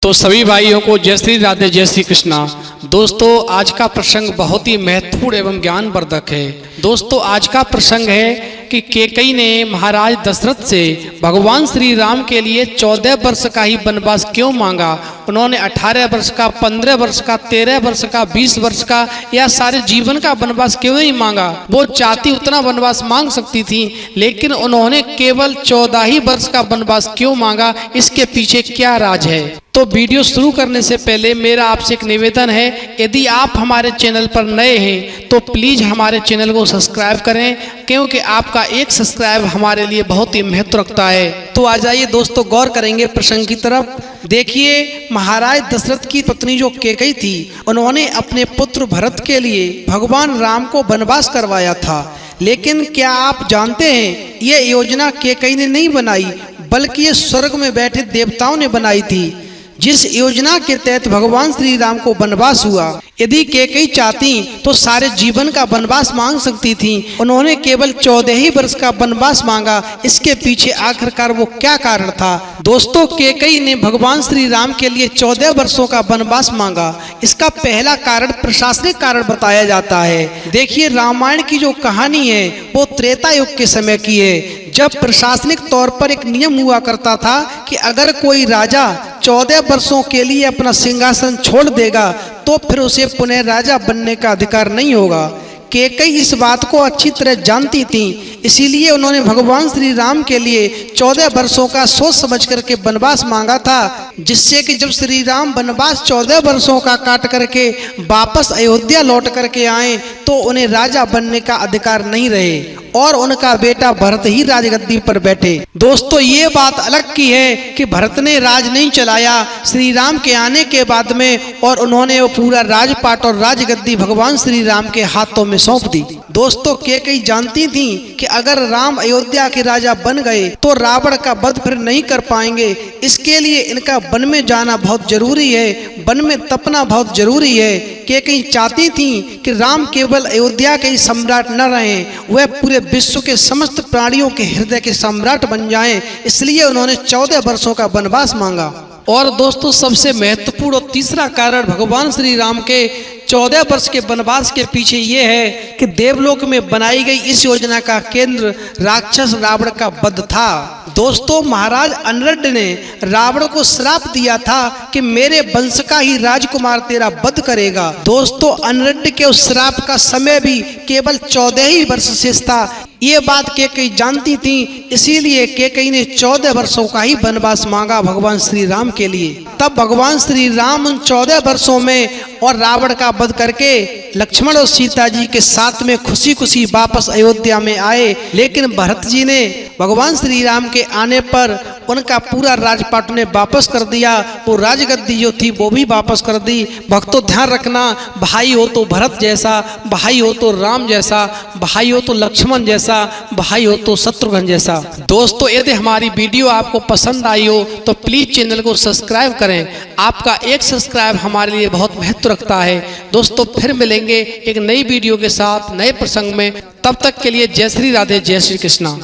तो सभी भाइयों को जय श्री राधे जय श्री कृष्णा। दोस्तों आज का प्रसंग बहुत ही महत्वपूर्ण एवं ज्ञानवर्धक है। दोस्तों आज का प्रसंग है कि कैकेयी ने महाराज दशरथ से भगवान श्री राम के लिए 14 वर्ष का ही वनवास क्यों मांगा। उन्होंने 18 वर्ष का, 15 वर्ष का, 13 वर्ष का, 20 वर्ष का या सारे जीवन का वनवास क्यों नहीं मांगा। वो चाहती उतना वनवास मांग सकती थी, लेकिन उन्होंने केवल 14 ही वर्ष का वनवास क्यों मांगा, इसके पीछे क्या राज है। तो वीडियो शुरू करने से पहले मेरा आपसे एक निवेदन है, यदि आप हमारे चैनल पर नए हैं तो प्लीज हमारे चैनल को सब्सक्राइब करें, क्योंकि आपका एक सब्सक्राइब हमारे लिए बहुत ही महत्व रखता है। तो आ जाइए दोस्तों, गौर करेंगे प्रसंग की तरफ। देखिए, महाराज दशरथ की पत्नी जो कैकेयी थी, उन्होंने अपने पुत्र भरत के लिए भगवान राम को वनवास करवाया था। लेकिन क्या आप जानते हैं, ये योजना कैकेयी ने नहीं बनाई, बल्कि ये स्वर्ग में बैठे देवताओं ने बनाई थी, जिस योजना के तहत भगवान श्री राम को वनवास हुआ। यदि कैकेयी चाहती तो सारे जीवन का वनवास मांग सकती थी। उन्होंने केवल 14 ही वर्ष का वनवास मांगा। इसके पीछे आखिरकार वो क्या कारण था। दोस्तों, कैकेयी ने भगवान श्री राम के लिए 14 वर्षों का वनवास मांगा। इसका पहला कारण प्रशासनिक कारण बताया जाता है। देखिए, रामायण की जो कहानी है वो त्रेता युग के समय की है, जब प्रशासनिक तौर पर एक नियम हुआ करता था कि अगर कोई राजा 14 वर्षों के लिए अपना सिंहासन छोड़ देगा तो फिर उसे पुनः राजा बनने का अधिकार नहीं होगा। कैकेयी इस बात को अच्छी तरह जानती थी, इसीलिए उन्होंने भगवान श्री राम के लिए 14 वर्षों का सोच समझ करके वनवास मांगा था, जिससे कि जब श्री राम वनवास 14 वर्षों का काट करके वापस अयोध्या लौट करके आए तो उन्हें राजा बनने का अधिकार नहीं रहे और उनका बेटा भरत ही राजगद्दी पर बैठे। दोस्तों, ये बात अलग की है कि भरत ने राज नहीं चलाया श्री राम के आने के बाद में, और उन्होंने वो पूरा राजपाट और राजगद्दी भगवान श्री राम के हाथों में सौंप दी। दोस्तों, कैकेयी जानती थी कि अगर राम अयोध्या के राजा बन गए तो रावण का वध फिर नहीं कर पाएंगे। इसके लिए इनका वन में जाना बहुत जरूरी है, वन में तपना बहुत जरूरी है। कैकेयी चाहती थी कि राम केवल अयोध्या के ही सम्राट न रहें, वह पूरे विश्व के समस्त प्राणियों के हृदय के सम्राट बन जाएं। इसलिए उन्होंने 14 वर्षों का वनवास मांगा। और दोस्तों, सबसे महत्वपूर्ण और तीसरा कारण भगवान श्री राम के 14 वर्ष के वनवास के पीछे ये है कि देवलोक में बनाई गई इस योजना का केंद्र राक्षस रावण का वध था। दोस्तों, महाराज अनिरुद्ध ने रावण को श्राप दिया था कि मेरे वंश का ही राजकुमार तेरा वध करेगा। दोस्तों, अनिरुद्ध के उस श्राप का समय भी केवल 14 ही वर्ष शेष था। ये बात कैकेयी जानती थी, इसीलिए कैकेयी ने 14 वर्षों का ही वनवास मांगा भगवान श्री राम के लिए। तब भगवान श्री राम उन 14 वर्षों में और रावण का वध करके लक्ष्मण और सीता जी के साथ में खुशी खुशी वापस अयोध्या में आए। लेकिन भरत जी ने भगवान श्री राम के आने पर उनका पूरा राजपाट ने वापस कर दिया, वो राजगद्दी जो थी वो भी वापस कर दी। भक्तों, ध्यान रखना, भाई हो तो भरत जैसा, भाई हो तो राम जैसा, भाई हो तो लक्ष्मण जैसा, भाई हो तो शत्रुघ्न जैसा। दोस्तों, यदि हमारी वीडियो आपको पसंद आई हो तो प्लीज चैनल को सब्सक्राइब करें। आपका एक सब्सक्राइब हमारे लिए बहुत महत्व रखता है। दोस्तों, फिर मिलेंगे एक नई वीडियो के साथ नए प्रसंग में। तब तक के लिए जय श्री राधे जय श्री कृष्णा।